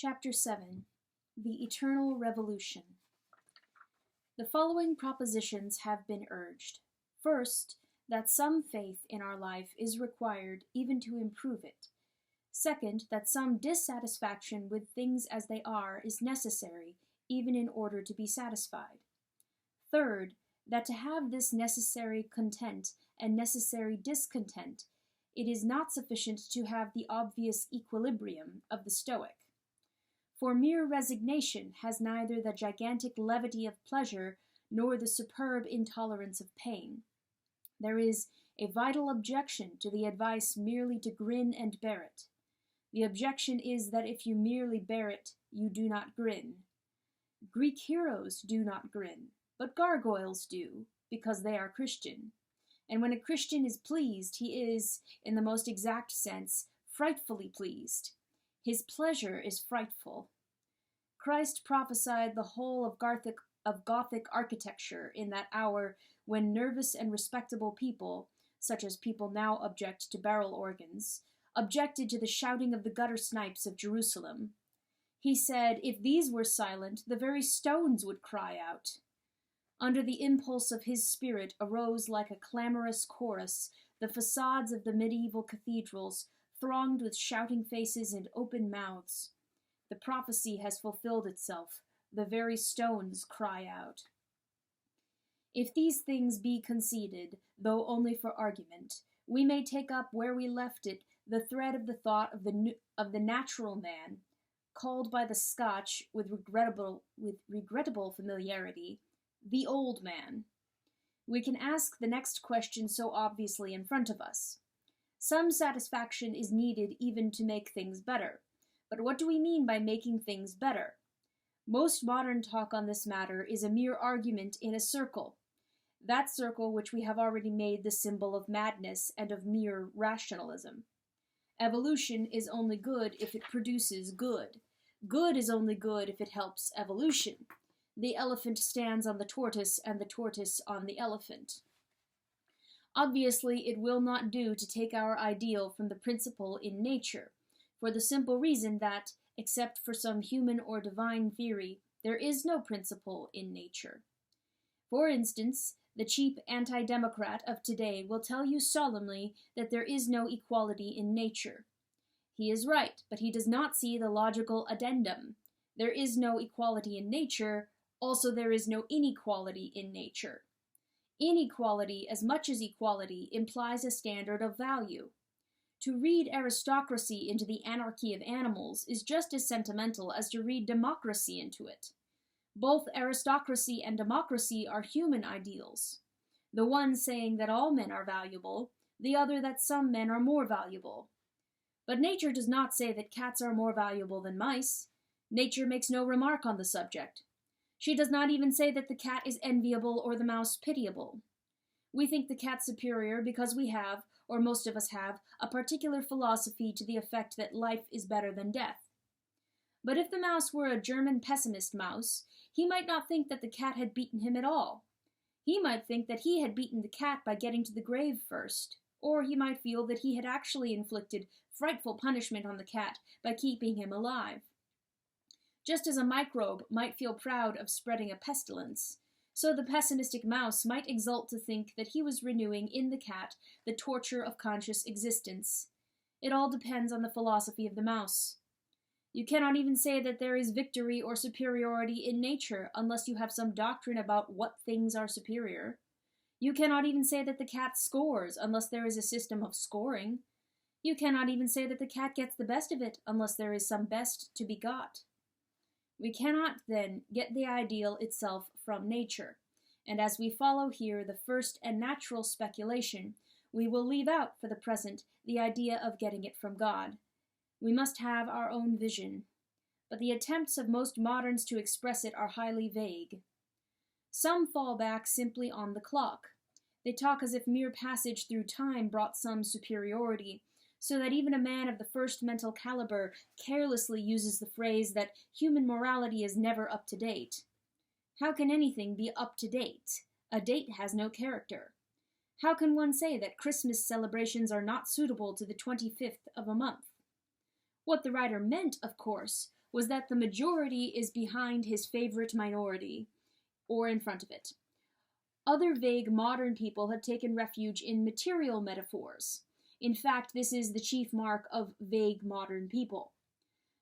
Chapter 7. The Eternal Revolution. The following propositions have been urged. First, that some faith in our life is required even to improve it. Second, that some dissatisfaction with things as they are is necessary even in order to be satisfied. Third, that to have this necessary content and necessary discontent, it is not sufficient to have the obvious equilibrium of the Stoic. For mere resignation has neither the gigantic levity of pleasure nor the superb intolerance of pain. There is a vital objection to the advice merely to grin and bear it. The objection is that if you merely bear it, you do not grin. Greek heroes do not grin, but gargoyles do, because they are Christian. And when a Christian is pleased, he is, in the most exact sense, frightfully pleased. His pleasure is frightful. Christ prophesied the whole of Gothic architecture in that hour when nervous and respectable people, such as people now object to barrel organs, objected to the shouting of the gutter snipes of Jerusalem. He said, if these were silent, the very stones would cry out. Under the impulse of his spirit arose like a clamorous chorus the facades of the medieval cathedrals, thronged with shouting faces and open mouths. The prophecy has fulfilled itself. The very stones cry out. If these things be conceded, though only for argument, we may take up where we left it the thread of the thought of the natural man, called by the Scotch with regrettable familiarity, the old man. We can ask the next question so obviously in front of us. Some satisfaction is needed even to make things better. But what do we mean by making things better? Most modern talk on this matter is a mere argument in a circle, that circle which we have already made the symbol of madness and of mere rationalism. Evolution is only good if it produces good. Good is only good if it helps evolution. The elephant stands on the tortoise and the tortoise on the elephant. Obviously, it will not do to take our ideal from the principle in nature, for the simple reason that, except for some human or divine theory, there is no principle in nature. For instance, the cheap anti-democrat of today will tell you solemnly that there is no equality in nature. He is right, but he does not see the logical addendum. There is no equality in nature, also there is no inequality in nature. Inequality, as much as equality, implies a standard of value. To read aristocracy into the anarchy of animals is just as sentimental as to read democracy into it. Both aristocracy and democracy are human ideals, the one saying that all men are valuable, the other that some men are more valuable. But nature does not say that cats are more valuable than mice. Nature makes no remark on the subject. She does not even say that the cat is enviable or the mouse pitiable. We think the cat superior because we have, or most of us have, a particular philosophy to the effect that life is better than death. But if the mouse were a German pessimist mouse, he might not think that the cat had beaten him at all. He might think that he had beaten the cat by getting to the grave first, or he might feel that he had actually inflicted frightful punishment on the cat by keeping him alive. Just as a microbe might feel proud of spreading a pestilence, so the pessimistic mouse might exult to think that he was renewing in the cat the torture of conscious existence. It all depends on the philosophy of the mouse. You cannot even say that there is victory or superiority in nature unless you have some doctrine about what things are superior. You cannot even say that the cat scores unless there is a system of scoring. You cannot even say that the cat gets the best of it unless there is some best to be got. We cannot, then, get the ideal itself from nature, and as we follow here the first and natural speculation, we will leave out for the present the idea of getting it from God. We must have our own vision, but the attempts of most moderns to express it are highly vague. Some fall back simply on the clock. They talk as if mere passage through time brought some superiority, so that even a man of the first mental caliber carelessly uses the phrase that human morality is never up to date. How can anything be up to date? A date has no character. How can one say that Christmas celebrations are not suitable to the 25th of a month? What the writer meant, of course, was that the majority is behind his favorite minority, or in front of it. Other vague modern people have taken refuge in material metaphors. In fact, this is the chief mark of vague modern people.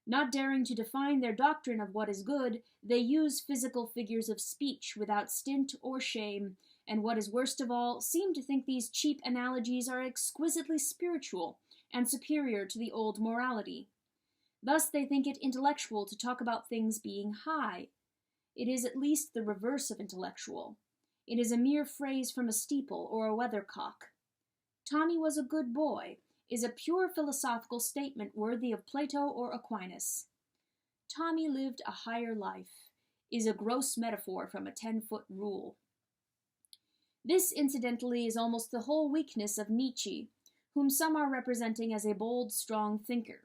Not daring to define their doctrine of what is good, they use physical figures of speech without stint or shame, and what is worst of all, seem to think these cheap analogies are exquisitely spiritual and superior to the old morality. Thus they think it intellectual to talk about things being high. It is at least the reverse of intellectual. It is a mere phrase from a steeple or a weathercock. Tommy was a good boy is a pure philosophical statement worthy of Plato or Aquinas. Tommy lived a higher life is a gross metaphor from a 10-foot rule. This, incidentally, is almost the whole weakness of Nietzsche, whom some are representing as a bold, strong thinker.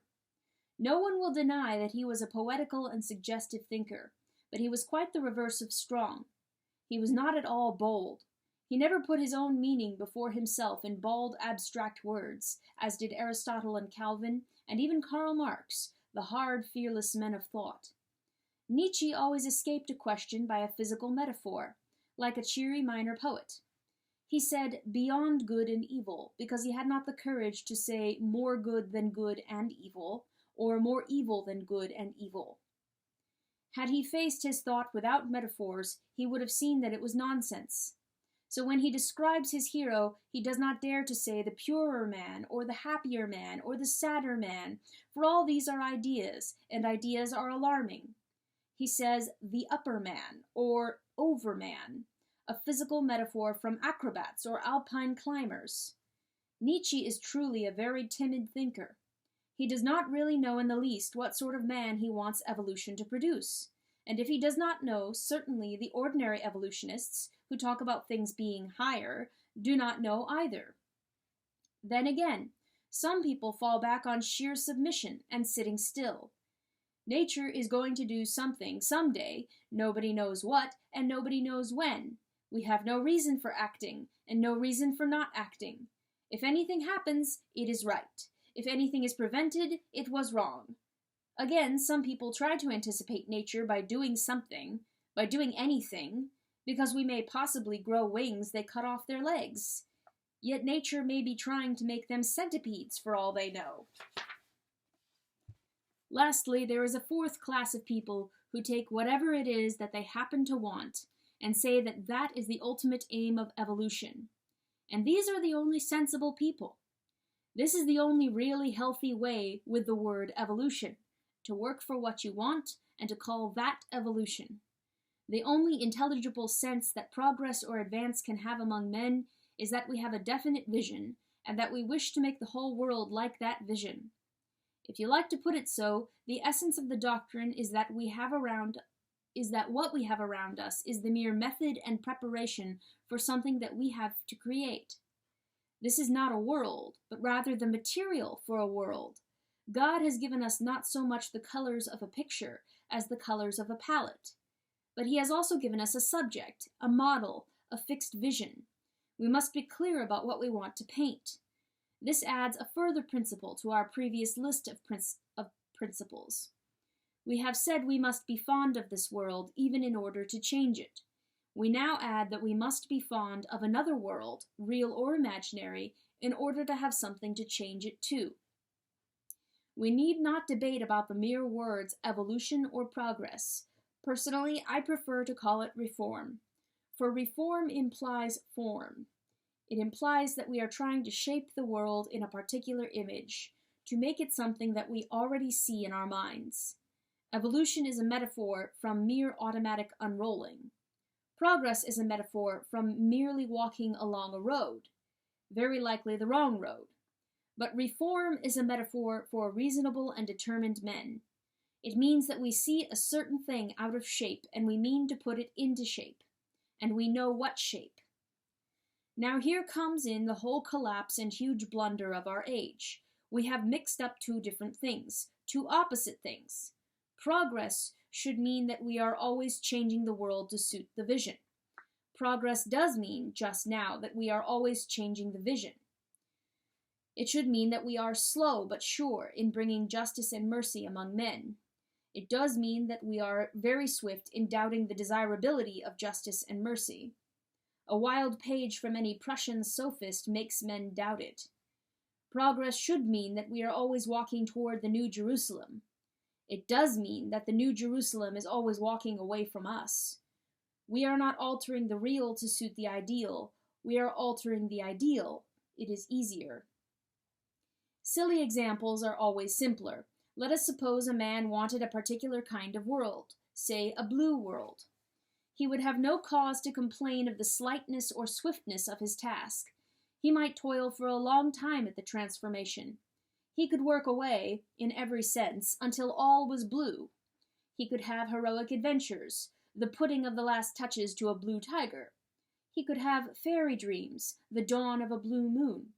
No one will deny that he was a poetical and suggestive thinker, but he was quite the reverse of strong. He was not at all bold. He never put his own meaning before himself in bald, abstract words, as did Aristotle and Calvin, and even Karl Marx, the hard, fearless men of thought. Nietzsche always escaped a question by a physical metaphor, like a cheery minor poet. He said, beyond good and evil, because he had not the courage to say more good than good and evil, or more evil than good and evil. Had he faced his thought without metaphors, he would have seen that it was nonsense. So when he describes his hero, he does not dare to say the purer man, or the happier man, or the sadder man, for all these are ideas, and ideas are alarming. He says the upper man, or overman, a physical metaphor from acrobats or alpine climbers. Nietzsche is truly a very timid thinker. He does not really know in the least what sort of man he wants evolution to produce. And if he does not know, certainly the ordinary evolutionists, who talk about things being higher, do not know either. Then again, some people fall back on sheer submission and sitting still. Nature is going to do something someday, nobody knows what, and nobody knows when. We have no reason for acting, and no reason for not acting. If anything happens, it is right. If anything is prevented, it was wrong. Again, some people try to anticipate nature by doing something, by doing anything, because we may possibly grow wings they cut off their legs. Yet nature may be trying to make them centipedes for all they know. Lastly, there is a fourth class of people who take whatever it is that they happen to want and say that that is the ultimate aim of evolution. And these are the only sensible people. This is the only really healthy way with the word evolution, to work for what you want and to call that evolution. The only intelligible sense that progress or advance can have among men is that we have a definite vision and that we wish to make the whole world like that vision. If you like to put it so, the essence of the doctrine is that what we have around us is the mere method and preparation for something that we have to create. This is not a world, but rather the material for a world. God has given us not so much the colors of a picture as the colors of a palette. But he has also given us a subject, a model, a fixed vision. We must be clear about what we want to paint. This adds a further principle to our previous list of principles. We have said we must be fond of this world even in order to change it. We now add that we must be fond of another world, real or imaginary, in order to have something to change it to. We need not debate about the mere words evolution or progress. Personally, I prefer to call it reform. For reform implies form. It implies that we are trying to shape the world in a particular image, to make it something that we already see in our minds. Evolution is a metaphor from mere automatic unrolling. Progress is a metaphor from merely walking along a road, very likely the wrong road. But reform is a metaphor for reasonable and determined men. It means that we see a certain thing out of shape and we mean to put it into shape, and we know what shape. Now here comes in the whole collapse and huge blunder of our age. We have mixed up two different things, two opposite things. Progress should mean that we are always changing the world to suit the vision. Progress does mean, just now, that we are always changing the vision. It should mean that we are slow but sure in bringing justice and mercy among men. It does mean that we are very swift in doubting the desirability of justice and mercy. A wild page from any Prussian sophist makes men doubt it. Progress should mean that we are always walking toward the New Jerusalem. It does mean that the New Jerusalem is always walking away from us. We are not altering the real to suit the ideal. We are altering the ideal. It is easier. Silly examples are always simpler. Let us suppose a man wanted a particular kind of world, say a blue world. He would have no cause to complain of the slightness or swiftness of his task. He might toil for a long time at the transformation. He could work away, in every sense, until all was blue. He could have heroic adventures, the putting of the last touches to a blue tiger. He could have fairy dreams, the dawn of a blue moon.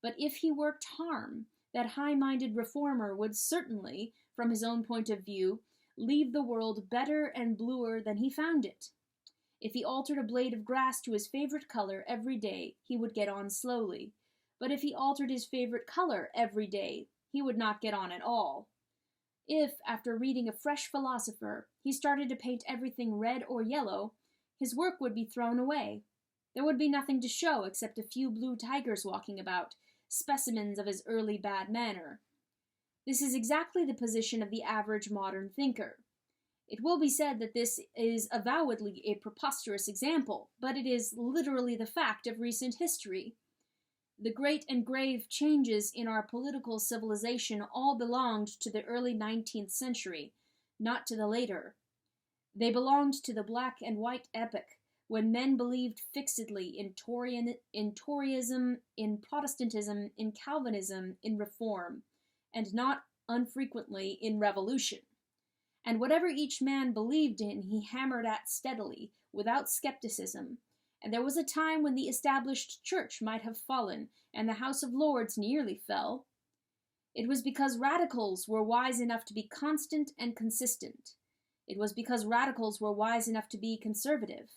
But if he worked harm, that high-minded reformer would certainly, from his own point of view, leave the world better and bluer than he found it. If he altered a blade of grass to his favorite color every day, he would get on slowly. But if he altered his favorite color every day, he would not get on at all. If, after reading a fresh philosopher, he started to paint everything red or yellow, his work would be thrown away. There would be nothing to show except a few blue tigers walking about, specimens of his early bad manner. This is exactly the position of the average modern thinker. It will be said that this is avowedly a preposterous example, but it is literally the fact of recent history. The great and grave changes in our political civilization all belonged to the early 19th century, not to the later. They belonged to the black and white epoch, when men believed fixedly in Toryism, in Protestantism, in Calvinism, in reform, and not unfrequently in revolution. And whatever each man believed in, he hammered at steadily, without skepticism. And there was a time when the established church might have fallen, and the House of Lords nearly fell. It was because radicals were wise enough to be constant and consistent. It was because radicals were wise enough to be conservative.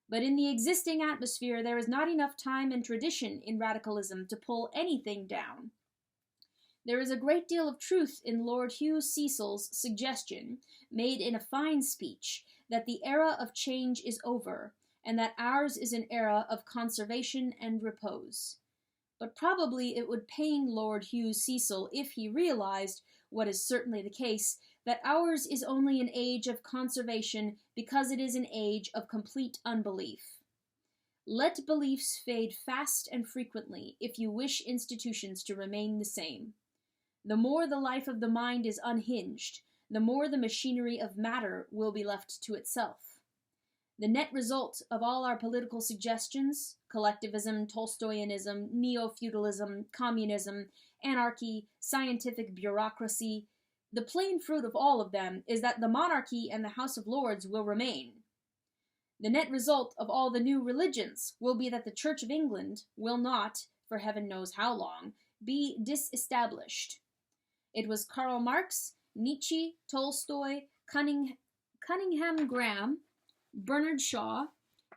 But in the existing atmosphere, there is not enough time and tradition in radicalism to pull anything down. There is a great deal of truth in Lord Hugh Cecil's suggestion, made in a fine speech, that the era of change is over, and that ours is an era of conservation and repose. But probably it would pain Lord Hugh Cecil if he realized, what is certainly the case, that ours is only an age of conservation because it is an age of complete unbelief. Let beliefs fade fast and frequently if you wish institutions to remain the same. The more the life of the mind is unhinged, the more the machinery of matter will be left to itself. The net result of all our political suggestions, collectivism, Tolstoyanism, neo-feudalism, communism, anarchy, scientific bureaucracy, the plain fruit of all of them is that the monarchy and the House of Lords will remain. The net result of all the new religions will be that the Church of England will not, for heaven knows how long, be disestablished. It was Karl Marx, Nietzsche, Tolstoy, Cunningham Graham, Bernard Shaw,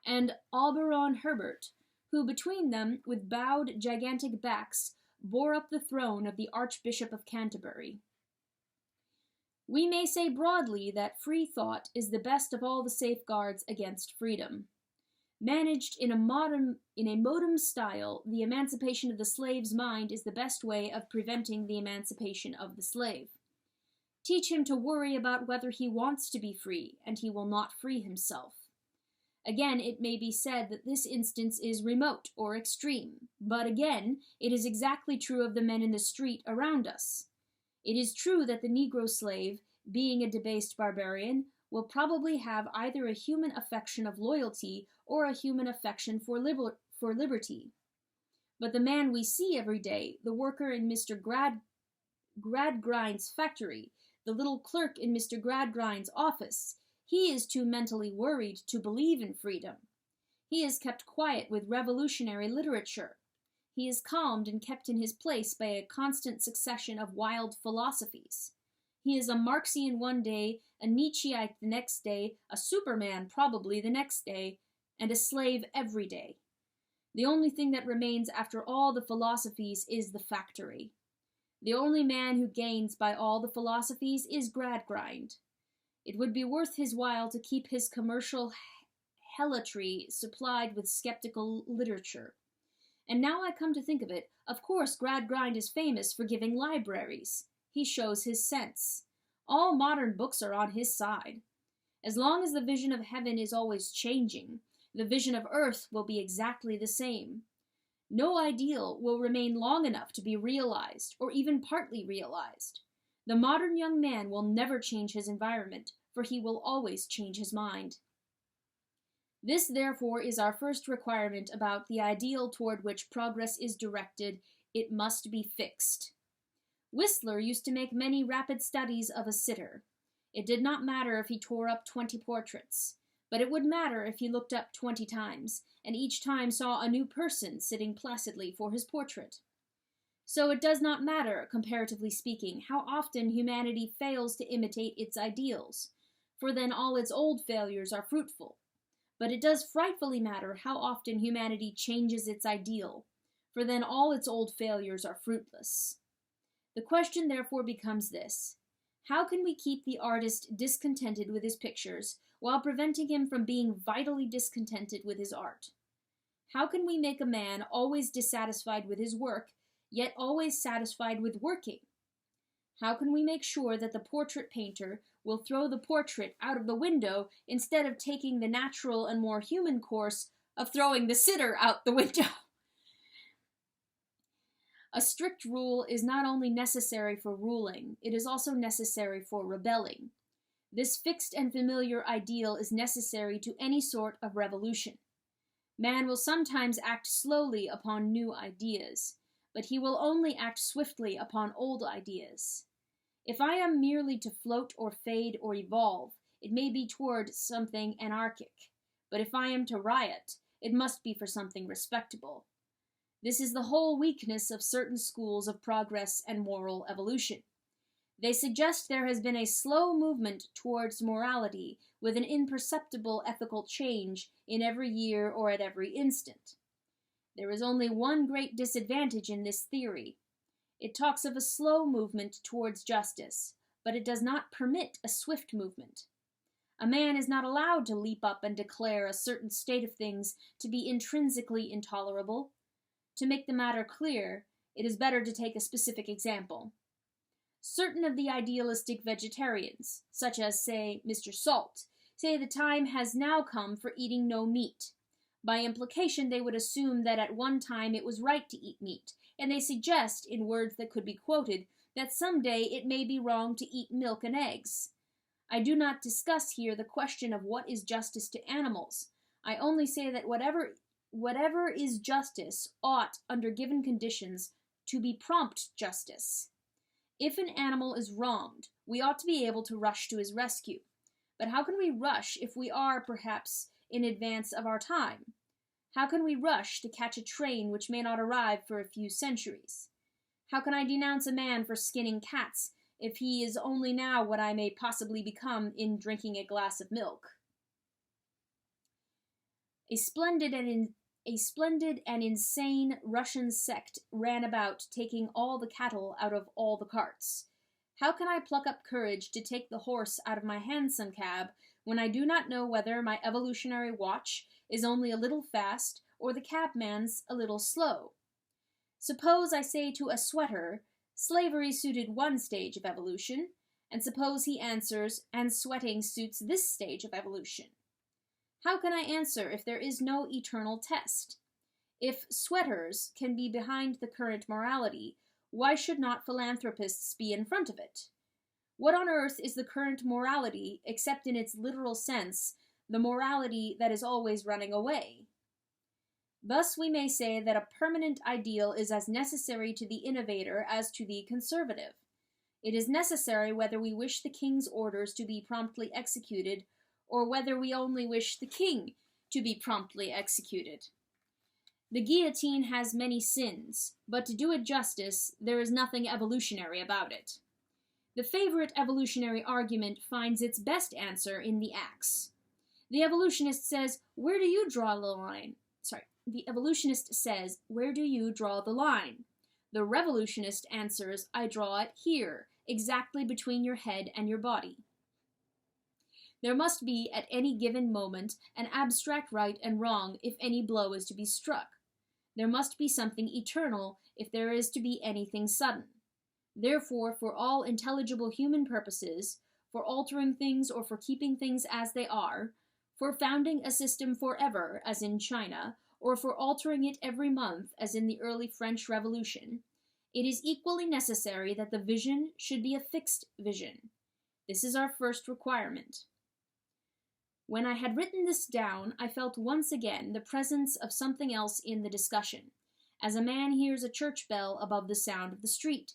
and Auberon Herbert, who between them, with bowed, gigantic backs, bore up the throne of the Archbishop of Canterbury. We may say broadly that free thought is the best of all the safeguards against freedom. Managed in a modern style, the emancipation of the slave's mind is the best way of preventing the emancipation of the slave. Teach him to worry about whether he wants to be free, and he will not free himself. Again, it may be said that this instance is remote or extreme, but again, it is exactly true of the men in the street around us. It is true that the Negro slave, being a debased barbarian, will probably have either a human affection of loyalty or a human affection for liberty. But the man we see every day, the worker in Mr. Gradgrind's factory, the little clerk in Mr. Gradgrind's office, he is too mentally worried to believe in freedom. He is kept quiet with revolutionary literature. He is calmed and kept in his place by a constant succession of wild philosophies. He is a Marxian one day, a Nietzscheite the next day, a Superman probably the next day, and a slave every day. The only thing that remains after all the philosophies is the factory. The only man who gains by all the philosophies is Gradgrind. It would be worth his while to keep his commercial helotry supplied with skeptical literature. And now I come to think of it, of course Gradgrind is famous for giving libraries. He shows his sense. All modern books are on his side. As long as the vision of heaven is always changing, the vision of earth will be exactly the same. No ideal will remain long enough to be realized, or even partly realized. The modern young man will never change his environment, for he will always change his mind. This, therefore, is our first requirement about the ideal toward which progress is directed. It must be fixed. Whistler used to make many rapid studies of a sitter. It did not matter if he tore up 20 portraits, but it would matter if he looked up 20 times, and each time saw a new person sitting placidly for his portrait. So it does not matter, comparatively speaking, how often humanity fails to imitate its ideals, for then all its old failures are fruitful. But it does frightfully matter how often humanity changes its ideal, for then all its old failures are fruitless. The question therefore becomes this: how can we keep the artist discontented with his pictures, while preventing him from being vitally discontented with his art? How can we make a man always dissatisfied with his work, yet always satisfied with working? How can we make sure that the portrait painter will throw the portrait out of the window instead of taking the natural and more human course of throwing the sitter out the window? A strict rule is not only necessary for ruling, it is also necessary for rebelling. This fixed and familiar ideal is necessary to any sort of revolution. Man will sometimes act slowly upon new ideas, but he will only act swiftly upon old ideas. If I am merely to float or fade or evolve, it may be toward something anarchic, but if I am to riot, it must be for something respectable. This is the whole weakness of certain schools of progress and moral evolution. They suggest there has been a slow movement towards morality with an imperceptible ethical change in every year or at every instant. There is only one great disadvantage in this theory. It talks of a slow movement towards justice, but it does not permit a swift movement. A man is not allowed to leap up and declare a certain state of things to be intrinsically intolerable. To make the matter clear, it is better to take a specific example. Certain of the idealistic vegetarians, such as, say, Mr. Salt, say the time has now come for eating no meat. By implication, they would assume that at one time it was right to eat meat, and they suggest, in words that could be quoted, that someday it may be wrong to eat milk and eggs. I do not discuss here the question of what is justice to animals. I only say that whatever is justice ought, under given conditions, to be prompt justice. If an animal is wronged, we ought to be able to rush to his rescue. But how can we rush if we are, perhaps, in advance of our time? How can we rush to catch a train which may not arrive for a few centuries? How can I denounce a man for skinning cats if he is only now what I may possibly become in drinking a glass of milk? A splendid and insane Russian sect ran about taking all the cattle out of all the carts. How can I pluck up courage to take the horse out of my hansom cab when I do not know whether my evolutionary watch is only a little fast or the cabman's a little slow? Suppose I say to a sweater, slavery suited one stage of evolution, and suppose he answers, and sweating suits this stage of evolution. How can I answer if there is no eternal test? If sweaters can be behind the current morality, why should not philanthropists be in front of it? What on earth is the current morality, except in its literal sense, the morality that is always running away? Thus we may say that a permanent ideal is as necessary to the innovator as to the conservative. It is necessary whether we wish the king's orders to be promptly executed, or whether we only wish the king to be promptly executed. The guillotine has many sins, but to do it justice, there is nothing evolutionary about it. The favorite evolutionary argument finds its best answer in the axe. The evolutionist says, where do you draw the line? The evolutionist says, where do you draw the line? The revolutionist answers, I draw it here, exactly between your head and your body. There must be, at any given moment, an abstract right and wrong if any blow is to be struck. There must be something eternal if there is to be anything sudden. Therefore, for all intelligible human purposes, for altering things or for keeping things as they are, for founding a system forever, as in China, or for altering it every month, as in the early French Revolution, it is equally necessary that the vision should be a fixed vision. This is our first requirement. When I had written this down, I felt once again the presence of something else in the discussion, as a man hears a church bell above the sound of the street.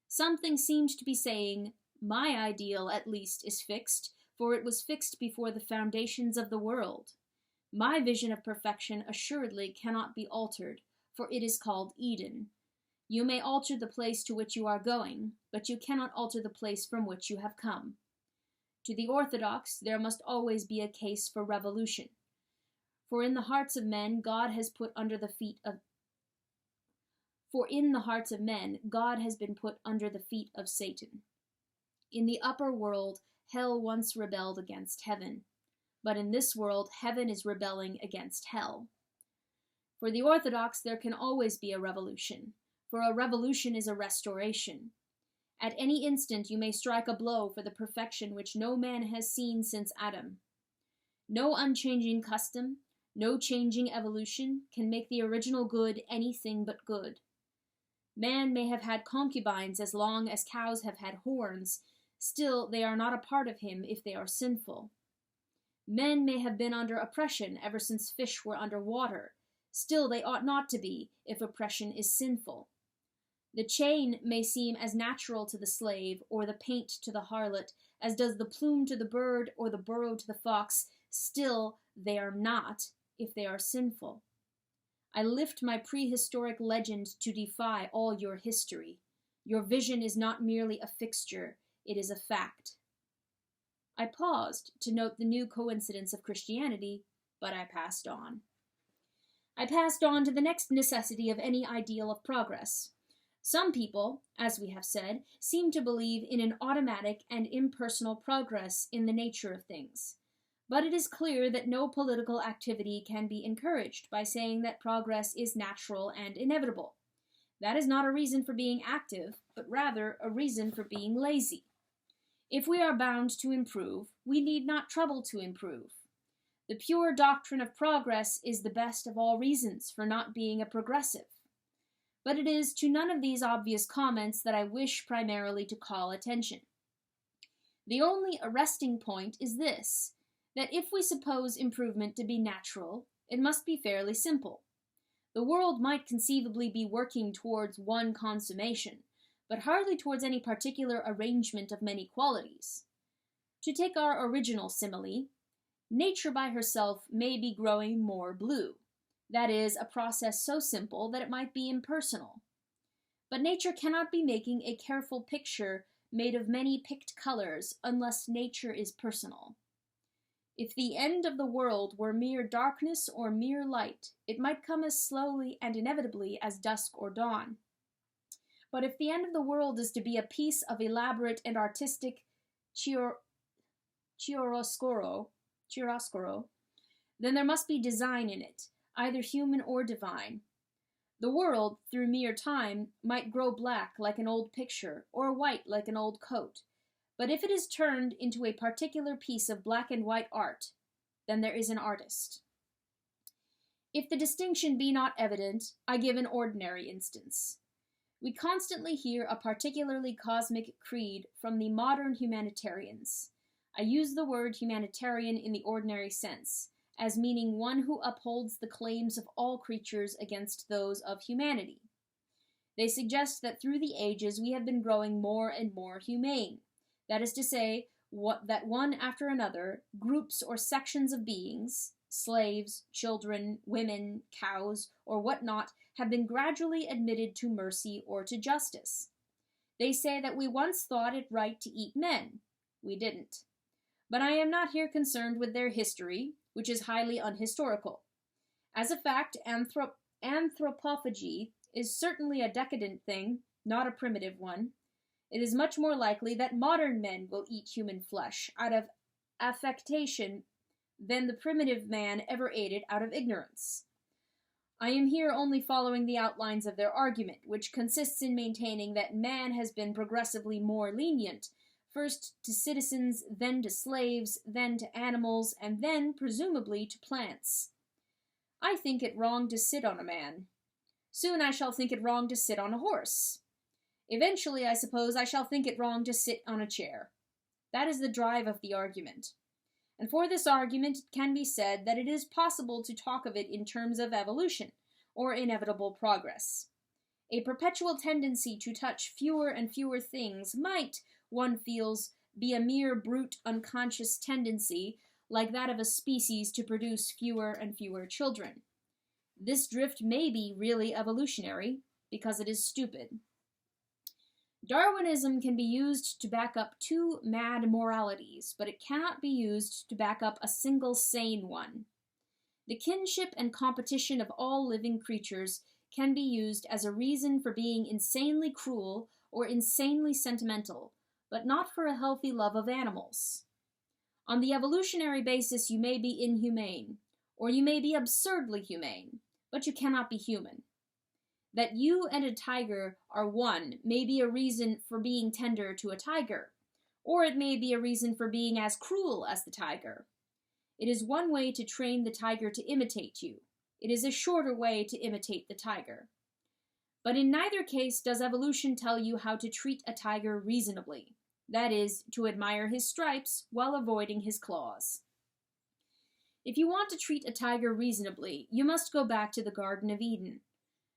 Something seemed to be saying, my ideal at least is fixed, for it was fixed before the foundations of the world. My vision of perfection assuredly cannot be altered, for it is called Eden. You may alter the place to which you are going, but you cannot alter the place from which you have come. To the Orthodox, there must always be a case for revolution. For in the hearts of men, God has been put under the feet of Satan. In the upper world, hell once rebelled against heaven, but in this world, heaven is rebelling against hell. For the Orthodox, there can always be a revolution, for a revolution is a restoration. At any instant you may strike a blow for the perfection which no man has seen since Adam. No unchanging custom, no changing evolution can make the original good anything but good. Man may have had concubines as long as cows have had horns, still they are not a part of him if they are sinful. Men may have been under oppression ever since fish were under water, still they ought not to be if oppression is sinful. The chain may seem as natural to the slave, or the paint to the harlot, as does the plume to the bird, or the burrow to the fox, still they are not, if they are sinful. I lift my prehistoric legend to defy all your history. Your vision is not merely a fixture, it is a fact. I paused to note the new coincidence of Christianity, but I passed on. I passed on to the next necessity of any ideal of progress. Some people, as we have said, seem to believe in an automatic and impersonal progress in the nature of things. But it is clear that no political activity can be encouraged by saying that progress is natural and inevitable. That is not a reason for being active, but rather a reason for being lazy. If we are bound to improve, we need not trouble to improve. The pure doctrine of progress is the best of all reasons for not being a progressive. But it is to none of these obvious comments that I wish primarily to call attention. The only arresting point is this, that if we suppose improvement to be natural, it must be fairly simple. The world might conceivably be working towards one consummation, but hardly towards any particular arrangement of many qualities. To take our original simile, nature by herself may be growing more blue. That is, a process so simple that it might be impersonal. But nature cannot be making a careful picture made of many picked colors unless nature is personal. If the end of the world were mere darkness or mere light, it might come as slowly and inevitably as dusk or dawn. But if the end of the world is to be a piece of elaborate and artistic chiaroscuro, then there must be design in it, either human or divine. The world, through mere time, might grow black like an old picture, or white like an old coat, but if it is turned into a particular piece of black and white art, then there is an artist. If the distinction be not evident, I give an ordinary instance. We constantly hear a particularly cosmic creed from the modern humanitarians. I use the word humanitarian in the ordinary sense, as meaning one who upholds the claims of all creatures against those of humanity. They suggest that through the ages we have been growing more and more humane. That is to say, that one after another, groups or sections of beings, slaves, children, women, cows, or what not, have been gradually admitted to mercy or to justice. They say that we once thought it right to eat men. We didn't. But I am not here concerned with their history, which is highly unhistorical. As a fact, anthropophagy is certainly a decadent thing, not a primitive one. It is much more likely that modern men will eat human flesh out of affectation than the primitive man ever ate it out of ignorance. I am here only following the outlines of their argument, which consists in maintaining that man has been progressively more lenient, first to citizens, then to slaves, then to animals, and then, presumably, to plants. I think it wrong to sit on a man. Soon I shall think it wrong to sit on a horse. Eventually, I suppose, I shall think it wrong to sit on a chair. That is the drive of the argument. And for this argument it can be said that it is possible to talk of it in terms of evolution, or inevitable progress. A perpetual tendency to touch fewer and fewer things might, one feels, be a mere brute unconscious tendency, like that of a species to produce fewer and fewer children. This drift may be really evolutionary, because it is stupid. Darwinism can be used to back up two mad moralities, but it cannot be used to back up a single sane one. The kinship and competition of all living creatures can be used as a reason for being insanely cruel or insanely sentimental, but not for a healthy love of animals. On the evolutionary basis, you may be inhumane, or you may be absurdly humane, but you cannot be human. That you and a tiger are one may be a reason for being tender to a tiger, or it may be a reason for being as cruel as the tiger. It is one way to train the tiger to imitate you. It is a shorter way to imitate the tiger. But in neither case does evolution tell you how to treat a tiger reasonably, that is, to admire his stripes while avoiding his claws. If you want to treat a tiger reasonably, you must go back to the Garden of Eden.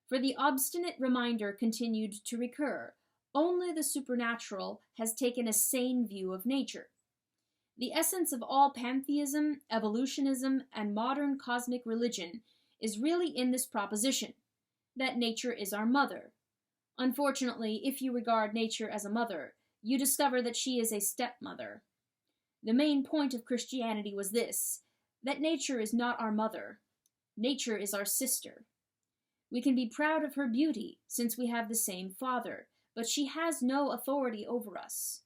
For the obstinate reminder continued to recur. Only the supernatural has taken a sane view of nature. The essence of all pantheism, evolutionism, and modern cosmic religion is really in this proposition, that nature is our mother. Unfortunately, if you regard nature as a mother, you discover that she is a stepmother. The main point of Christianity was this, that nature is not our mother. Nature is our sister. We can be proud of her beauty, since we have the same father, but she has no authority over us.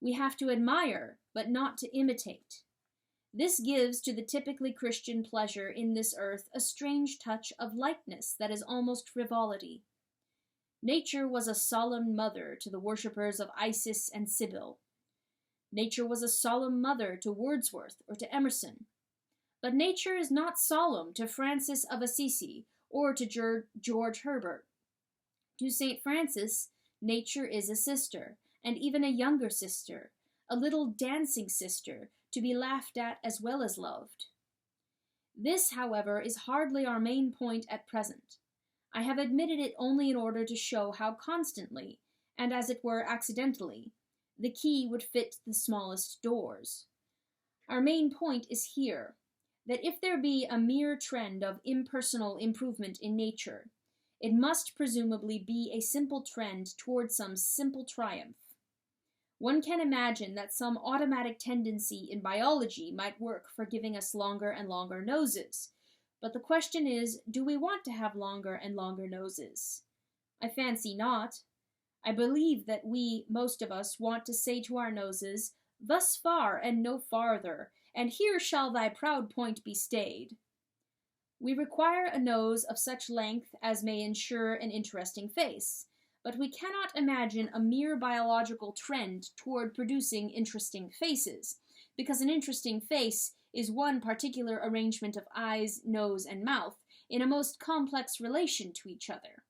We have to admire, but not to imitate. This gives to the typically Christian pleasure in this earth a strange touch of lightness that is almost frivolity. Nature was a solemn mother to the worshippers of Isis and Sibyl. Nature was a solemn mother to Wordsworth or to Emerson. But nature is not solemn to Francis of Assisi or to George Herbert. To St. Francis, nature is a sister, and even a younger sister, a little dancing sister, to be laughed at as well as loved. This, however, is hardly our main point at present. I have admitted it only in order to show how constantly, and as it were accidentally, the key would fit the smallest doors. Our main point is here, that if there be a mere trend of impersonal improvement in nature, it must presumably be a simple trend toward some simple triumph. One can imagine that some automatic tendency in biology might work for giving us longer and longer noses, but the question is, do we want to have longer and longer noses? I fancy not. I believe that we, most of us, want to say to our noses, "Thus far and no farther, and here shall thy proud point be stayed." We require a nose of such length as may ensure an interesting face, but we cannot imagine a mere biological trend toward producing interesting faces, because an interesting face is one particular arrangement of eyes, nose, and mouth in a most complex relation to each other.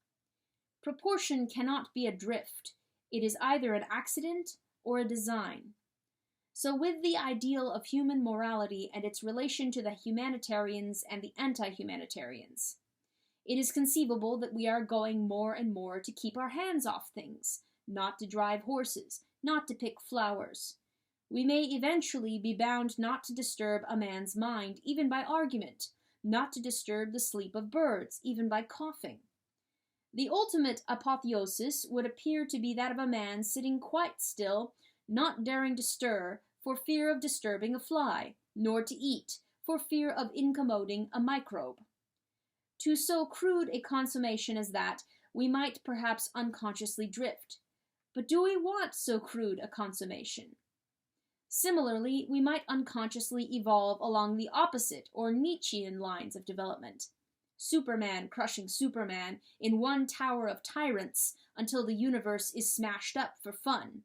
Proportion cannot be a drift. It is either an accident or a design. So with the ideal of human morality and its relation to the humanitarians and the anti-humanitarians, it is conceivable that we are going more and more to keep our hands off things, not to drive horses, not to pick flowers. We may eventually be bound not to disturb a man's mind, even by argument, not to disturb the sleep of birds, even by coughing. The ultimate apotheosis would appear to be that of a man sitting quite still, not daring to stir, for fear of disturbing a fly, nor to eat, for fear of incommoding a microbe. To so crude a consummation as that, we might perhaps unconsciously drift. But do we want so crude a consummation? Similarly, we might unconsciously evolve along the opposite or Nietzschean lines of development. Superman crushing Superman in one tower of tyrants until the universe is smashed up for fun.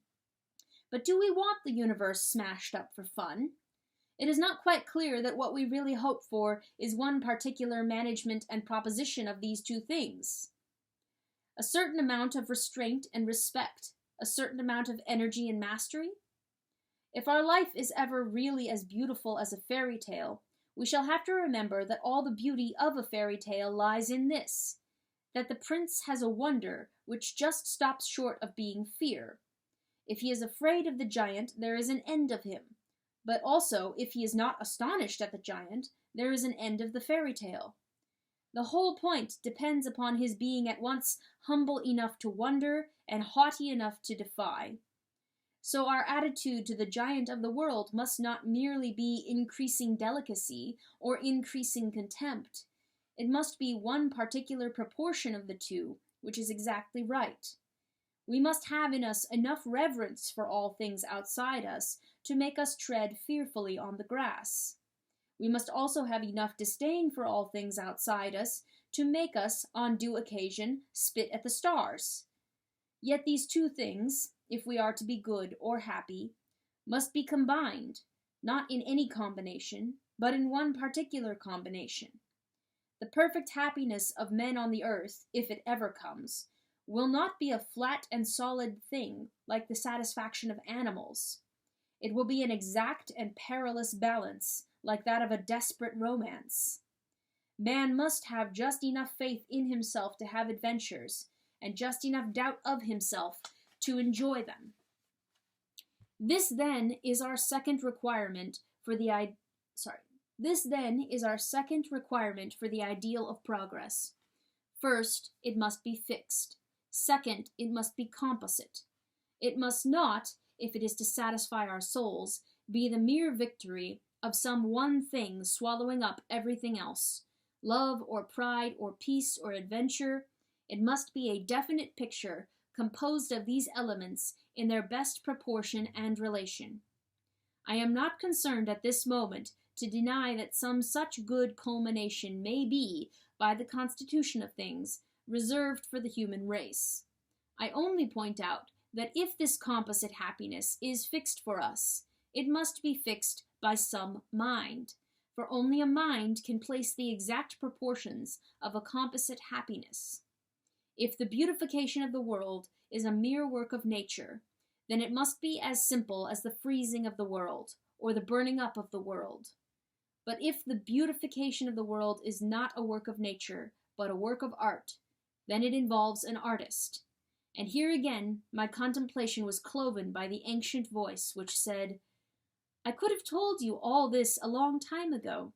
But do we want the universe smashed up for fun? It is not quite clear that what we really hope for is one particular management and proposition of these two things. A certain amount of restraint and respect, a certain amount of energy and mastery? If our life is ever really as beautiful as a fairy tale, we shall have to remember that all the beauty of a fairy tale lies in this, that the prince has a wonder which just stops short of being fear. If he is afraid of the giant, there is an end of him. But also, if he is not astonished at the giant, there is an end of the fairy tale. The whole point depends upon his being at once humble enough to wonder and haughty enough to defy. So our attitude to the giant of the world must not merely be increasing delicacy or increasing contempt. It must be one particular proportion of the two, which is exactly right. We must have in us enough reverence for all things outside us to make us tread fearfully on the grass. We must also have enough disdain for all things outside us to make us, on due occasion, spit at the stars. Yet these two things, if we are to be good or happy, must be combined, not in any combination, but in one particular combination. The perfect happiness of men on the earth, if it ever comes, will not be a flat and solid thing like the satisfaction of animals. It will be an exact and perilous balance, like that of a desperate romance. Man must have just enough faith in himself to have adventures, and just enough doubt of himself to enjoy them. This then is our second requirement for the ideal of progress. First, it must be fixed. Second, it must be composite. It must not, if it is to satisfy our souls, be the mere victory of some one thing swallowing up everything else, love or pride or peace or adventure. It must be a definite picture composed of these elements in their best proportion and relation. I am not concerned at this moment to deny that some such good culmination may be, by the constitution of things, reserved for the human race. I only point out that if this composite happiness is fixed for us, it must be fixed by some mind, for only a mind can place the exact proportions of a composite happiness. If the beautification of the world is a mere work of nature, then it must be as simple as the freezing of the world, or the burning up of the world. But if the beautification of the world is not a work of nature, but a work of art, then it involves an artist. And here again my contemplation was cloven by the ancient voice which said, "I could have told you all this a long time ago.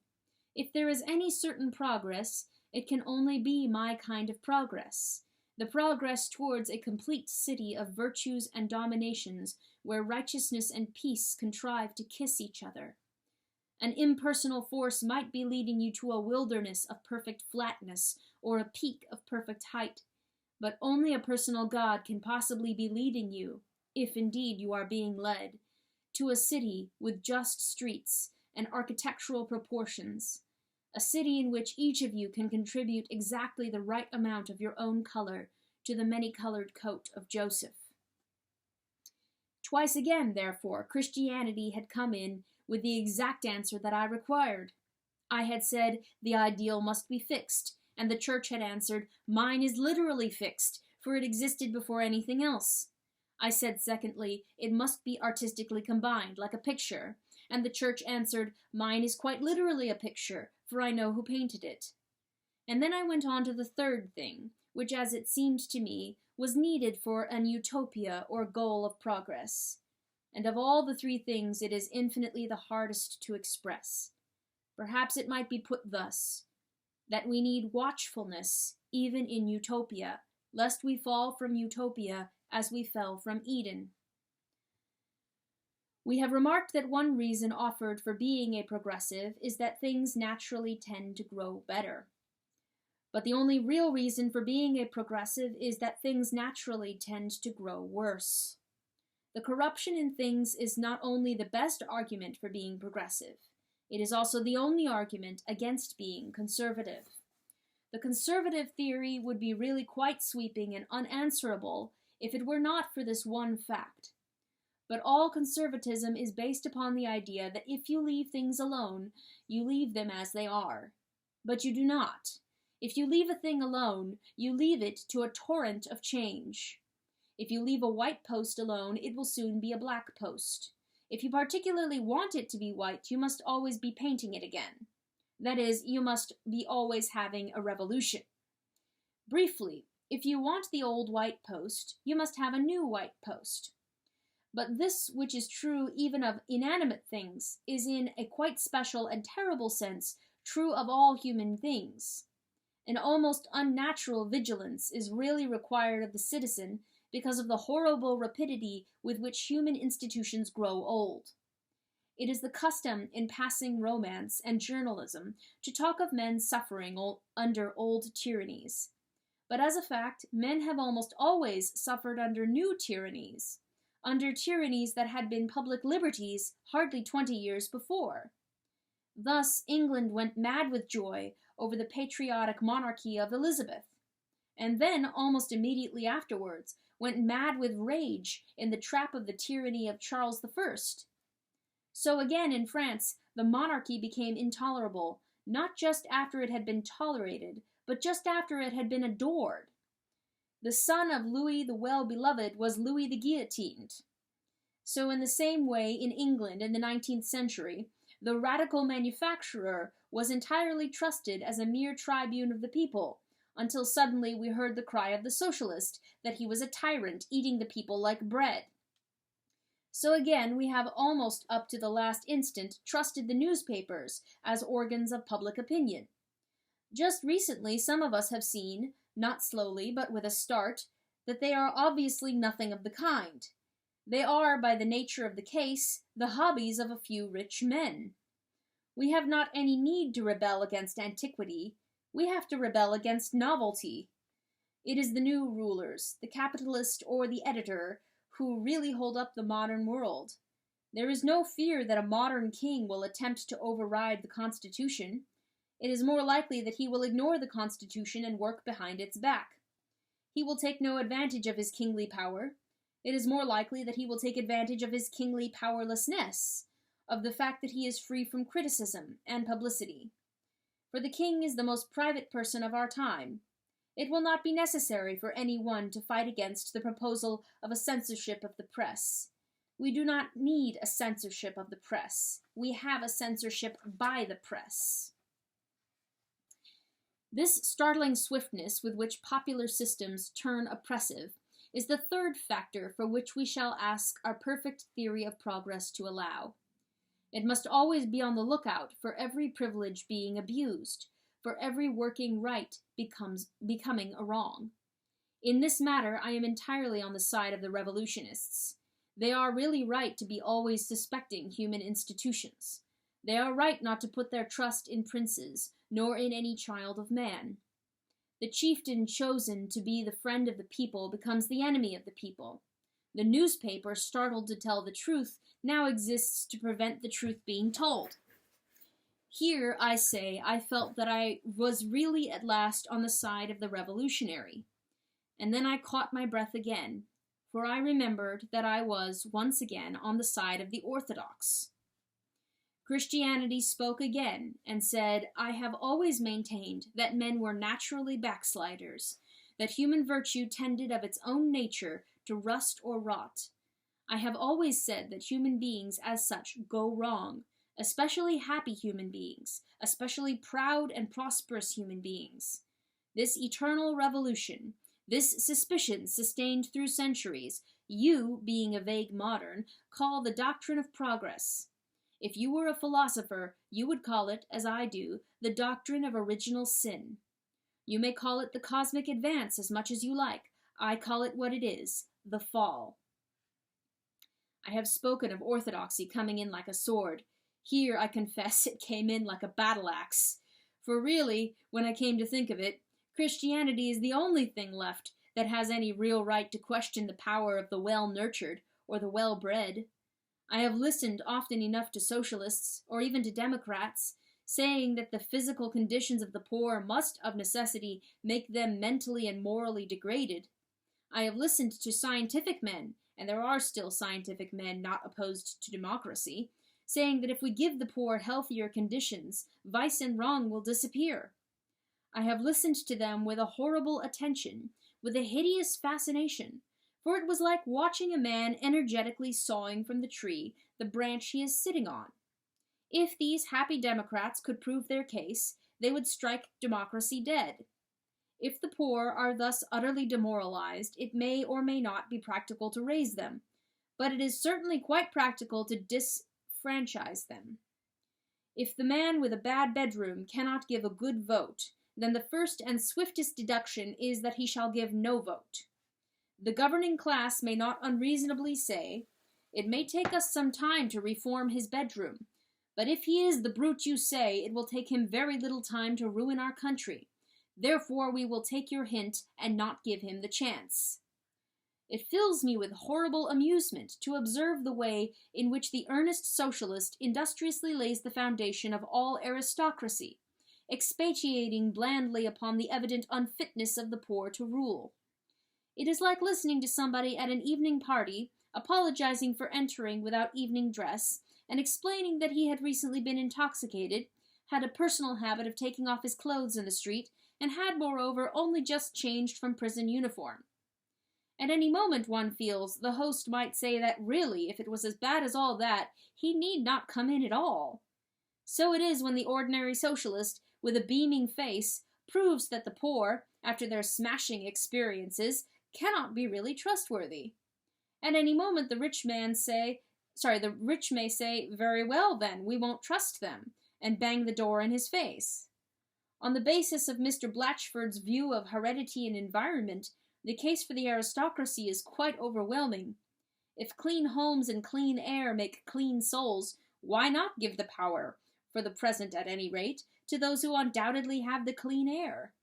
If there is any certain progress, it can only be my kind of progress, the progress towards a complete city of virtues and dominations where righteousness and peace contrive to kiss each other. An impersonal force might be leading you to a wilderness of perfect flatness or a peak of perfect height, but only a personal God can possibly be leading you, if indeed you are being led, to a city with just streets and architectural proportions, a city in which each of you can contribute exactly the right amount of your own color to the many-colored coat of Joseph." Twice again, therefore, Christianity had come in with the exact answer that I required. I had said, the ideal must be fixed, and the Church had answered, mine is literally fixed, for it existed before anything else. I said, secondly, it must be artistically combined, like a picture, and the Church answered, mine is quite literally a picture, for I know who painted it. And then I went on to the third thing, which, as it seemed to me, was needed for an utopia or goal of progress. And of all the three things it is infinitely the hardest to express. Perhaps it might be put thus, that we need watchfulness even in utopia, lest we fall from utopia as we fell from Eden. We have remarked that one reason offered for being a progressive is that things naturally tend to grow better. But the only real reason for being a progressive is that things naturally tend to grow worse. The corruption in things is not only the best argument for being progressive, it is also the only argument against being conservative. The conservative theory would be really quite sweeping and unanswerable if it were not for this one fact. But all conservatism is based upon the idea that if you leave things alone, you leave them as they are. But you do not. If you leave a thing alone, you leave it to a torrent of change. If you leave a white post alone, it will soon be a black post. If you particularly want it to be white, you must always be painting it again. That is, you must be always having a revolution. Briefly, if you want the old white post, you must have a new white post. But this, which is true even of inanimate things, is in a quite special and terrible sense true of all human things. An almost unnatural vigilance is really required of the citizen because of the horrible rapidity with which human institutions grow old. It is the custom in passing romance and journalism to talk of men suffering under old tyrannies. But as a fact, men have almost always suffered under new tyrannies, under tyrannies that had been public liberties hardly 20 years before. Thus, England went mad with joy over the patriotic monarchy of Elizabeth, and then, almost immediately afterwards, went mad with rage in the trap of the tyranny of Charles I. So again in France, the monarchy became intolerable, not just after it had been tolerated, but just after it had been adored. The son of Louis the Well-Beloved was Louis the Guillotined. So in the same way, in England in the 19th century, the radical manufacturer was entirely trusted as a mere tribune of the people, until suddenly we heard the cry of the socialist that he was a tyrant eating the people like bread. So again, we have almost up to the last instant trusted the newspapers as organs of public opinion. Just recently, some of us have seen, not slowly but with a start, that they are obviously nothing of the kind. They are, by the nature of the case, the hobbies of a few rich men. We have not any need to rebel against antiquity. We have to rebel against novelty. It is the new rulers, the capitalist or the editor, who really hold up the modern world. There is no fear that a modern king will attempt to override the Constitution. It is more likely that he will ignore the Constitution and work behind its back. He will take no advantage of his kingly power. It is more likely that he will take advantage of his kingly powerlessness, of the fact that he is free from criticism and publicity. For the king is the most private person of our time. It will not be necessary for any one to fight against the proposal of a censorship of the press. We do not need a censorship of the press. We have a censorship by the press. This startling swiftness with which popular systems turn oppressive is the third factor for which we shall ask our perfect theory of progress to allow. It must always be on the lookout for every privilege being abused, for every working right becoming a wrong. In this matter, I am entirely on the side of the revolutionists. They are really right to be always suspecting human institutions. They are right not to put their trust in princes, nor in any child of man. The chieftain chosen to be the friend of the people becomes the enemy of the people. The newspaper, startled to tell the truth, now exists to prevent the truth being told. Here, I say, I felt that I was really at last on the side of the revolutionary. And then I caught my breath again, for I remembered that I was, once again, on the side of the Orthodox. Christianity spoke again, and said, I have always maintained that men were naturally backsliders, that human virtue tended of its own nature to rust or rot. I have always said that human beings, as such, go wrong, especially happy human beings, especially proud and prosperous human beings. This eternal revolution, this suspicion sustained through centuries, you, being a vague modern, call the doctrine of progress. If you were a philosopher, you would call it, as I do, the doctrine of original sin. You may call it the cosmic advance as much as you like. I call it what it is, the fall. I have spoken of orthodoxy coming in like a sword. Here, I confess, it came in like a battle-axe. For really, when I came to think of it, Christianity is the only thing left that has any real right to question the power of the well-nurtured or the well-bred. I have listened often enough to socialists, or even to Democrats, saying that the physical conditions of the poor must of necessity make them mentally and morally degraded. I have listened to scientific men, and there are still scientific men not opposed to democracy, saying that if we give the poor healthier conditions, vice and wrong will disappear. I have listened to them with a horrible attention, with a hideous fascination, for it was like watching a man energetically sawing from the tree the branch he is sitting on. If these happy Democrats could prove their case, they would strike democracy dead. If the poor are thus utterly demoralized, it may or may not be practical to raise them, but it is certainly quite practical to disfranchise them. If the man with a bad bedroom cannot give a good vote, then the first and swiftest deduction is that he shall give no vote. The governing class may not unreasonably say, "It may take us some time to reform his bedroom, but if he is the brute you say, it will take him very little time to ruin our country. Therefore we will take your hint and not give him the chance." It fills me with horrible amusement to observe the way in which the earnest socialist industriously lays the foundation of all aristocracy, expatiating blandly upon the evident unfitness of the poor to rule. It is like listening to somebody at an evening party, apologizing for entering without evening dress, and explaining that he had recently been intoxicated, had a personal habit of taking off his clothes in the street, and had, moreover, only just changed from prison uniform. At any moment, one feels, the host might say that really, if it was as bad as all that, he need not come in at all. So it is when the ordinary socialist, with a beaming face, proves that the poor, after their smashing experiences, cannot be really trustworthy. At any moment the rich may say, "Very well then, we won't trust them," and bang the door in his face. On the basis of Mr. Blatchford's view of heredity and environment, the case for the aristocracy is quite overwhelming. If clean homes and clean air make clean souls, why not give the power, for the present at any rate, to those who undoubtedly have the clean air?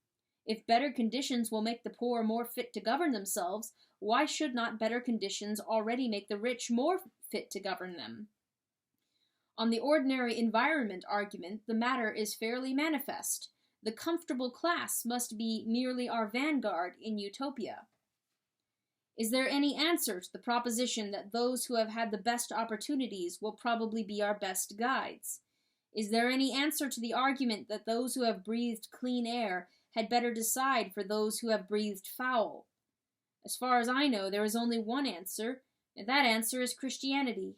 If better conditions will make the poor more fit to govern themselves, why should not better conditions already make the rich more fit to govern them? On the ordinary environment argument, the matter is fairly manifest. The comfortable class must be merely our vanguard in utopia. Is there any answer to the proposition that those who have had the best opportunities will probably be our best guides? Is there any answer to the argument that those who have breathed clean air had better decide for those who have breathed foul? As far as I know, there is only one answer, and that answer is Christianity.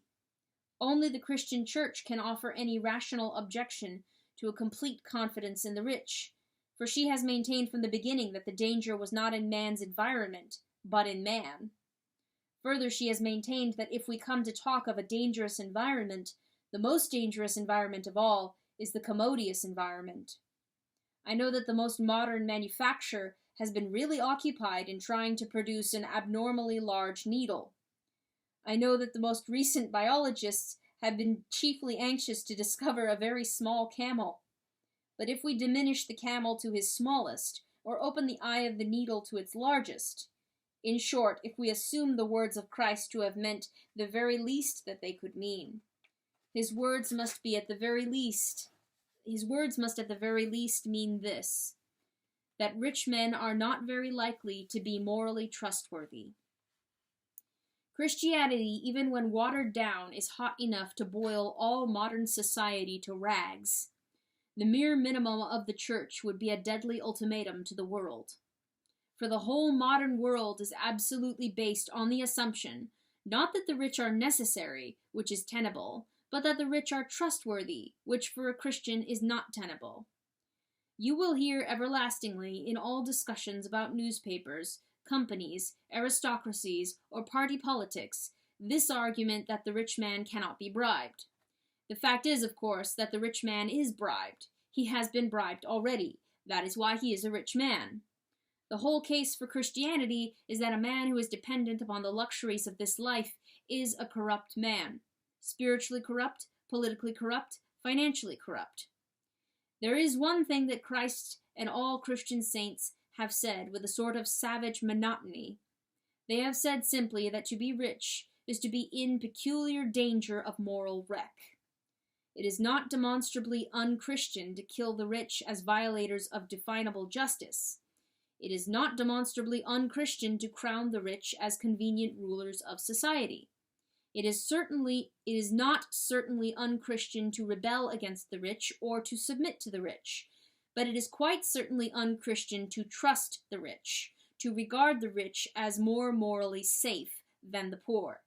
Only the Christian Church can offer any rational objection to a complete confidence in the rich, for she has maintained from the beginning that the danger was not in man's environment, but in man. Further, she has maintained that if we come to talk of a dangerous environment, the most dangerous environment of all is the commodious environment. I know that the most modern manufacture has been really occupied in trying to produce an abnormally large needle. I know that the most recent biologists have been chiefly anxious to discover a very small camel. But if we diminish the camel to his smallest, or open the eye of the needle to its largest, in short, if we assume the words of Christ to have meant the very least that they could mean, his words must at the very least mean this, that rich men are not very likely to be morally trustworthy. Christianity, even when watered down, is hot enough to boil all modern society to rags. The mere minimum of the Church would be a deadly ultimatum to the world. For the whole modern world is absolutely based on the assumption, not that the rich are necessary, which is tenable, but that the rich are trustworthy, which for a Christian is not tenable. You will hear everlastingly in all discussions about newspapers, companies, aristocracies, or party politics, this argument that the rich man cannot be bribed. The fact is, of course, that the rich man is bribed. He has been bribed already. That is why he is a rich man. The whole case for Christianity is that a man who is dependent upon the luxuries of this life is a corrupt man. Spiritually corrupt, politically corrupt, financially corrupt. There is one thing that Christ and all Christian saints have said with a sort of savage monotony. They have said simply that to be rich is to be in peculiar danger of moral wreck. It is not demonstrably unchristian to kill the rich as violators of definable justice. It is not demonstrably unchristian to crown the rich as convenient rulers of society. It is not certainly unchristian to rebel against the rich or to submit to the rich, but it is quite certainly unchristian to trust the rich, to regard the rich as more morally safe than the poor.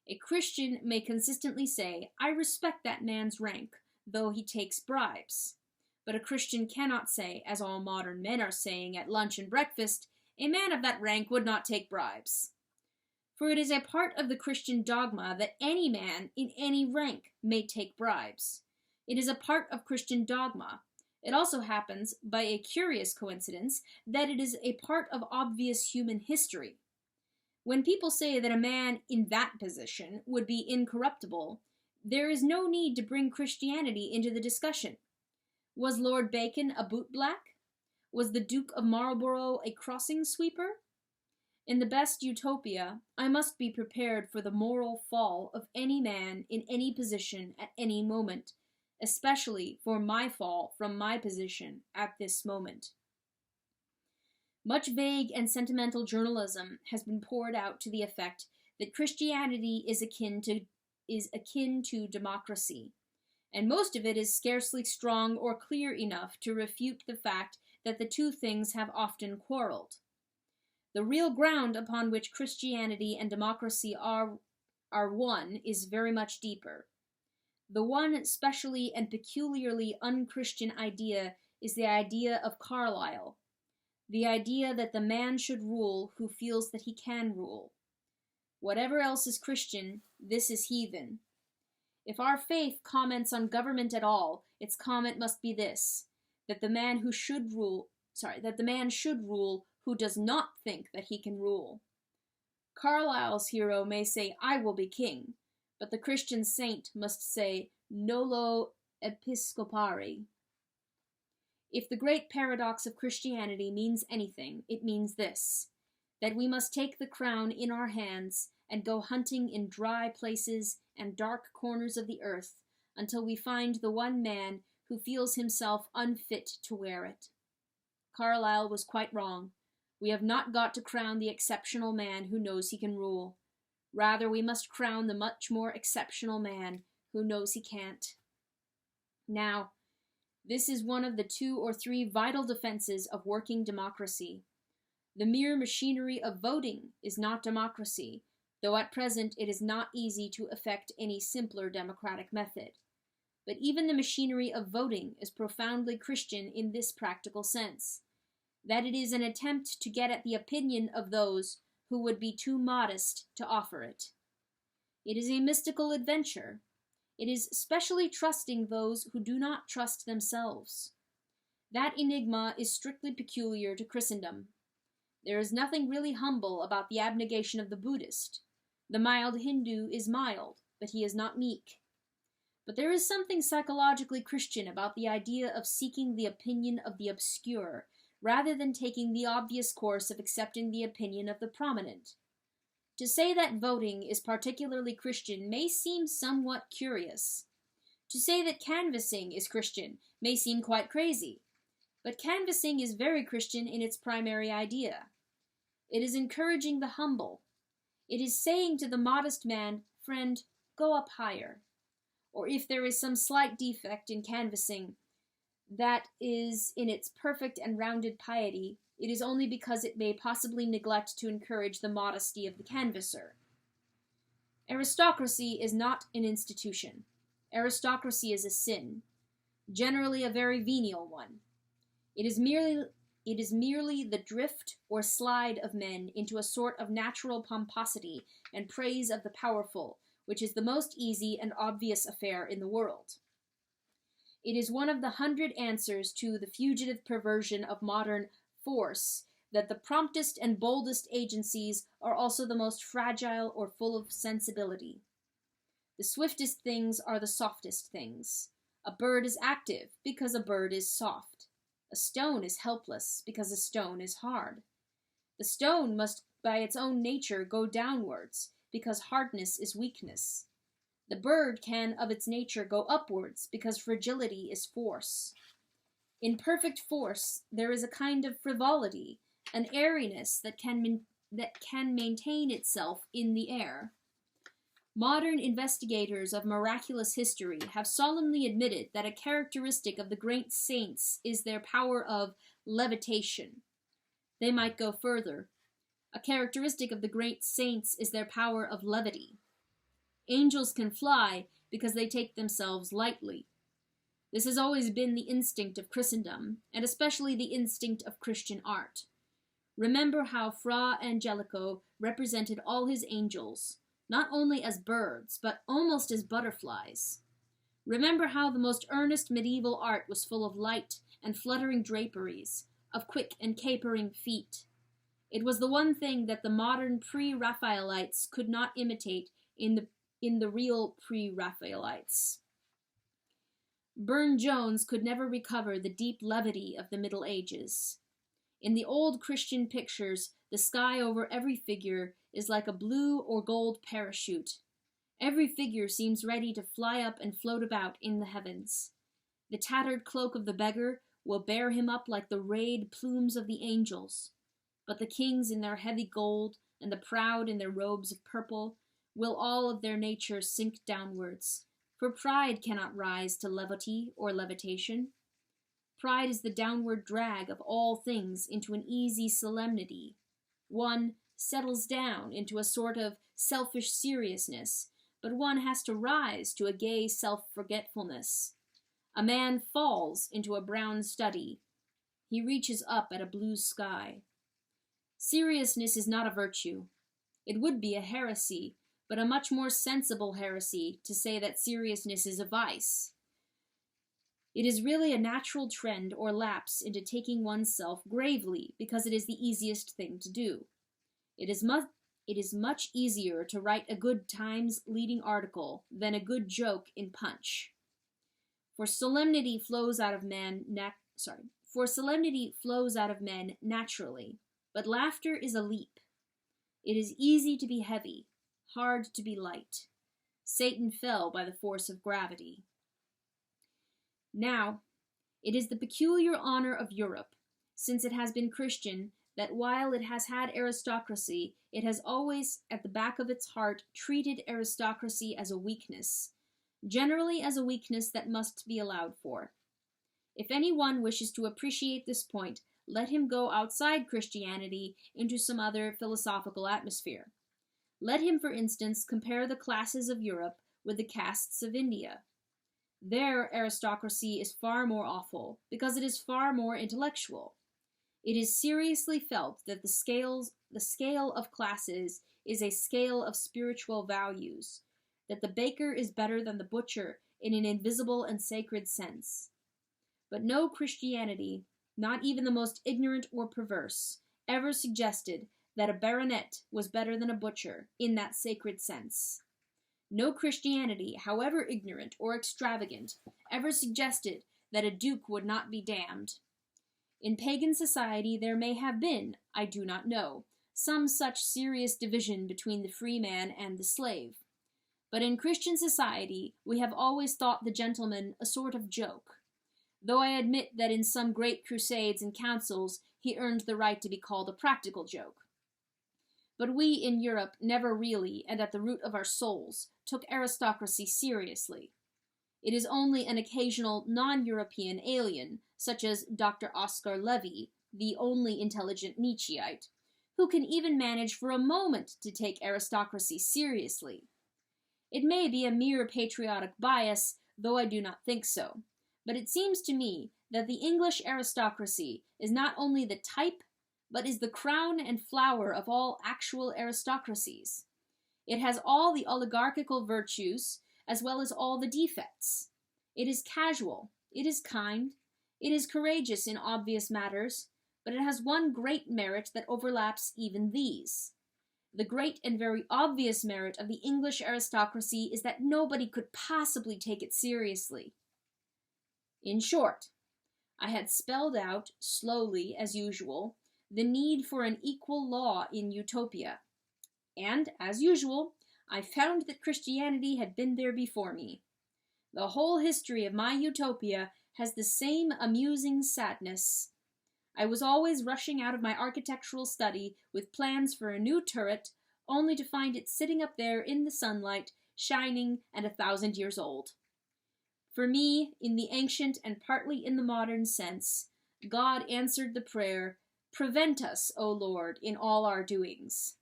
A Christian may consistently say, "I respect that man's rank, though he takes bribes." But a Christian cannot say, as all modern men are saying at lunch and breakfast, "A man of that rank would not take bribes." For it is a part of the Christian dogma that any man in any rank may take bribes. It is a part of Christian dogma. It also happens, by a curious coincidence, that it is a part of obvious human history. When people say that a man in that position would be incorruptible, there is no need to bring Christianity into the discussion. Was Lord Bacon a bootblack? Was the Duke of Marlborough a crossing sweeper? In the best utopia, I must be prepared for the moral fall of any man in any position at any moment, especially for my fall from my position at this moment. Much vague and sentimental journalism has been poured out to the effect that Christianity is akin to democracy, and most of it is scarcely strong or clear enough to refute the fact that the two things have often quarreled. The real ground upon which Christianity and democracy are one is very much deeper. The one specially and peculiarly unchristian idea is the idea of Carlyle, the idea that the man should rule who feels that he can rule. Whatever else is Christian, this is heathen. If our faith comments on government at all, its comment must be this, that the man should rule who does not think that he can rule. Carlyle's hero may say, "I will be king," but the Christian saint must say, "Nolo episcopari." If the great paradox of Christianity means anything, it means this, that we must take the crown in our hands and go hunting in dry places and dark corners of the earth until we find the one man who feels himself unfit to wear it. Carlyle was quite wrong. We have not got to crown the exceptional man who knows he can rule. Rather, we must crown the much more exceptional man who knows he can't. Now, this is one of the 2 or 3 vital defenses of working democracy. The mere machinery of voting is not democracy, though at present it is not easy to effect any simpler democratic method. But even the machinery of voting is profoundly Christian in this practical sense, that it is an attempt to get at the opinion of those who would be too modest to offer it. It is a mystical adventure. It is specially trusting those who do not trust themselves. That enigma is strictly peculiar to Christendom. There is nothing really humble about the abnegation of the Buddhist. The mild Hindu is mild, but he is not meek. But there is something psychologically Christian about the idea of seeking the opinion of the obscure, rather than taking the obvious course of accepting the opinion of the prominent. To say that voting is particularly Christian may seem somewhat curious. To say that canvassing is Christian may seem quite crazy. But canvassing is very Christian in its primary idea. It is encouraging the humble. It is saying to the modest man, "Friend, go up higher." Or if there is some slight defect in canvassing that is in its perfect and rounded piety, it is only because it may possibly neglect to encourage the modesty of the canvasser. Aristocracy is not an institution. Aristocracy is a sin, generally a very venial one. It is merely the drift or slide of men into a sort of natural pomposity and praise of the powerful, which is the most easy and obvious affair in the world. It is one of the 100 answers to the fugitive perversion of modern force that the promptest and boldest agencies are also the most fragile or full of sensibility. The swiftest things are the softest things. A bird is active because a bird is soft. A stone is helpless because a stone is hard. The stone must by its own nature go downwards, because hardness is weakness. The bird can of its nature go upwards, because fragility is force. In perfect force there is a kind of frivolity, an airiness that can maintain itself in the air. Modern investigators of miraculous history have solemnly admitted that a characteristic of the great saints is their power of levitation. They might go further. A characteristic of the great saints is their power of levity. Angels can fly because they take themselves lightly. This has always been the instinct of Christendom, and especially the instinct of Christian art. Remember how Fra Angelico represented all his angels, not only as birds, but almost as butterflies. Remember how the most earnest medieval art was full of light and fluttering draperies, of quick and capering feet. It was the one thing that the modern pre-Raphaelites could not imitate in the real pre-Raphaelites. Burne-Jones could never recover the deep levity of the Middle Ages. In the old Christian pictures, the sky over every figure is like a blue or gold parachute. Every figure seems ready to fly up and float about in the heavens. The tattered cloak of the beggar will bear him up like the rayed plumes of the angels. But the kings in their heavy gold, and the proud in their robes of purple, will all of their nature sink downwards. For pride cannot rise to levity or levitation. Pride is the downward drag of all things into an easy solemnity. One settles down into a sort of selfish seriousness, but one has to rise to a gay self-forgetfulness. A man falls into a brown study. He reaches up at a blue sky. Seriousness is not a virtue. It would be a heresy, but a much more sensible heresy to say that seriousness is a vice. It is really a natural trend or lapse into taking oneself gravely because it is the easiest thing to do. It is much easier to write a good Times leading article than a good joke in Punch. For solemnity flows out of men naturally, but laughter is a leap. It is easy to be heavy, hard to be light. Satan fell by the force of gravity. Now, it is the peculiar honor of Europe, since it has been Christian, that while it has had aristocracy, it has always, at the back of its heart, treated aristocracy as a weakness, generally as a weakness that must be allowed for. If any one wishes to appreciate this point, let him go outside Christianity into some other philosophical atmosphere. Let him, for instance, compare the classes of Europe with the castes of India. Their aristocracy is far more awful, because it is far more intellectual. It is seriously felt that the scale of classes is a scale of spiritual values, that the baker is better than the butcher in an invisible and sacred sense. But no Christianity, not even the most ignorant or perverse, ever suggested that a baronet was better than a butcher in that sacred sense. No Christianity, however ignorant or extravagant, ever suggested that a duke would not be damned. In pagan society there may have been, I do not know, some such serious division between the free man and the slave. But in Christian society we have always thought the gentleman a sort of joke, though I admit that in some great crusades and councils he earned the right to be called a practical joke. But we in Europe never really, and at the root of our souls, took aristocracy seriously. It is only an occasional non-European alien, such as Dr. Oscar Levy, the only intelligent Nietzscheite, who can even manage for a moment to take aristocracy seriously. It may be a mere patriotic bias, though I do not think so, but it seems to me that the English aristocracy is not only the type, but is the crown and flower of all actual aristocracies. It has all the oligarchical virtues, as well as all the defects. It is casual, it is kind, it is courageous in obvious matters, but it has one great merit that overlaps even these. The great and very obvious merit of the English aristocracy is that nobody could possibly take it seriously. In short, I had spelled out, slowly as usual, the need for an equal law in Utopia. And, as usual, I found that Christianity had been there before me. The whole history of my Utopia has the same amusing sadness. I was always rushing out of my architectural study with plans for a new turret, only to find it sitting up there in the sunlight, shining and 1,000 years old. For me, in the ancient and partly in the modern sense, God answered the prayer, "Prevent us, O Lord, in all our doings."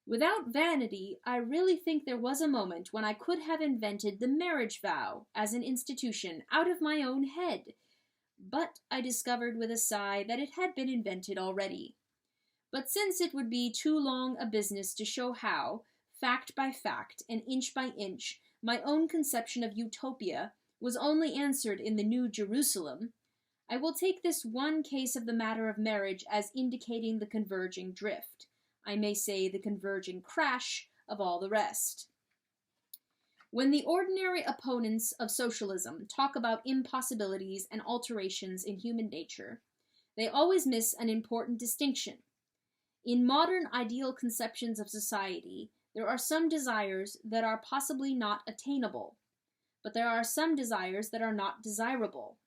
Without vanity, I really think there was a moment when I could have invented the marriage vow as an institution out of my own head, but I discovered with a sigh that it had been invented already. But since it would be too long a business to show how, fact by fact and inch by inch, my own conception of Utopia was only answered in the New Jerusalem, I will take this one case of the matter of marriage as indicating the converging drift. I may say the converging crash of all the rest. When the ordinary opponents of socialism talk about impossibilities and alterations in human nature, they always miss an important distinction. In modern ideal conceptions of society, there are some desires that are possibly not attainable, but there are some desires that are not desirable.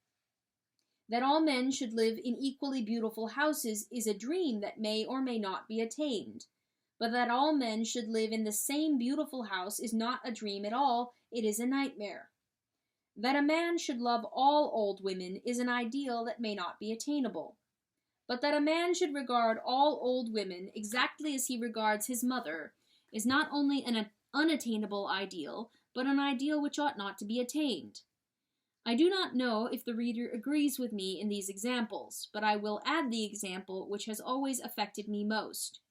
That all men should live in equally beautiful houses is a dream that may or may not be attained. But that all men should live in the same beautiful house is not a dream at all, it is a nightmare. That a man should love all old women is an ideal that may not be attainable. But that a man should regard all old women exactly as he regards his mother is not only an unattainable ideal, but an ideal which ought not to be attained. I do not know if the reader agrees with me in these examples, but I will add the example which has always affected me most.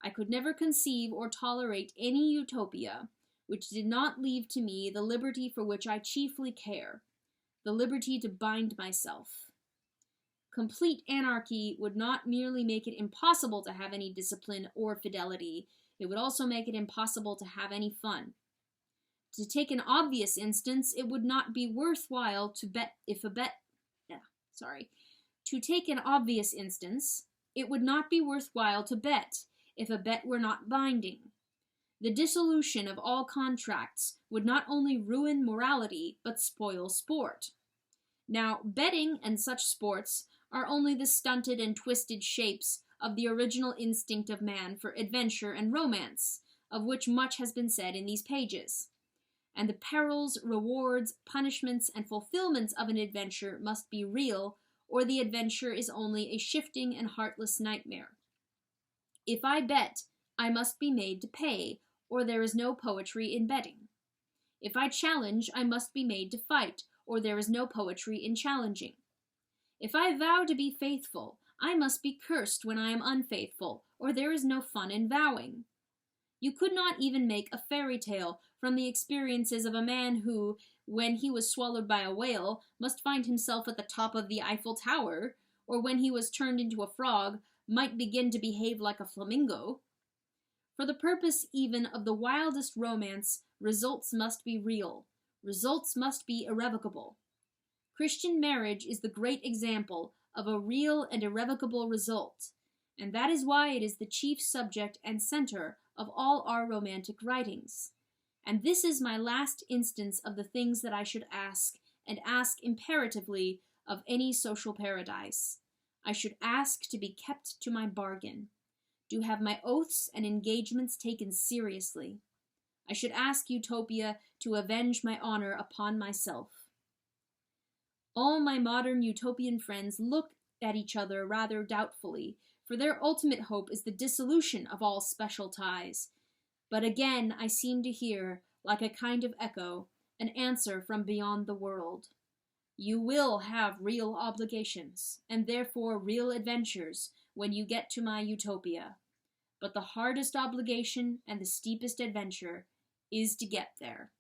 I could never conceive or tolerate any utopia which did not leave to me the liberty for which I chiefly care, the liberty to bind myself. Complete anarchy would not merely make it impossible to have any discipline or fidelity, it would also make it impossible to have any fun. To take an obvious instance, it would not be worthwhile to bet To take an obvious instance, it would not be worthwhile to bet if a bet were not binding. The dissolution of all contracts would not only ruin morality, but spoil sport. Now, betting and such sports are only the stunted and twisted shapes of the original instinct of man for adventure and romance, of which much has been said in these pages. And the perils, rewards, punishments, and fulfillments of an adventure must be real, or the adventure is only a shifting and heartless nightmare. If I bet, I must be made to pay, or there is no poetry in betting. If I challenge, I must be made to fight, or there is no poetry in challenging. If I vow to be faithful, I must be cursed when I am unfaithful, or there is no fun in vowing. You could not even make a fairy tale from the experiences of a man who, when he was swallowed by a whale, must find himself at the top of the Eiffel Tower, or when he was turned into a frog, might begin to behave like a flamingo. For the purpose even of the wildest romance, results must be real. Results must be irrevocable. Christian marriage is the great example of a real and irrevocable result, and that is why it is the chief subject and center of all our romantic writings. And this is my last instance of the things that I should ask, and ask imperatively, of any social paradise. I should ask to be kept to my bargain, to have my oaths and engagements taken seriously. I should ask Utopia to avenge my honor upon myself. All my modern utopian friends look at each other rather doubtfully, for their ultimate hope is the dissolution of all special ties. But again I seem to hear, like a kind of echo, an answer from beyond the world. You will have real obligations, and therefore real adventures, when you get to my Utopia. But the hardest obligation and the steepest adventure is to get there.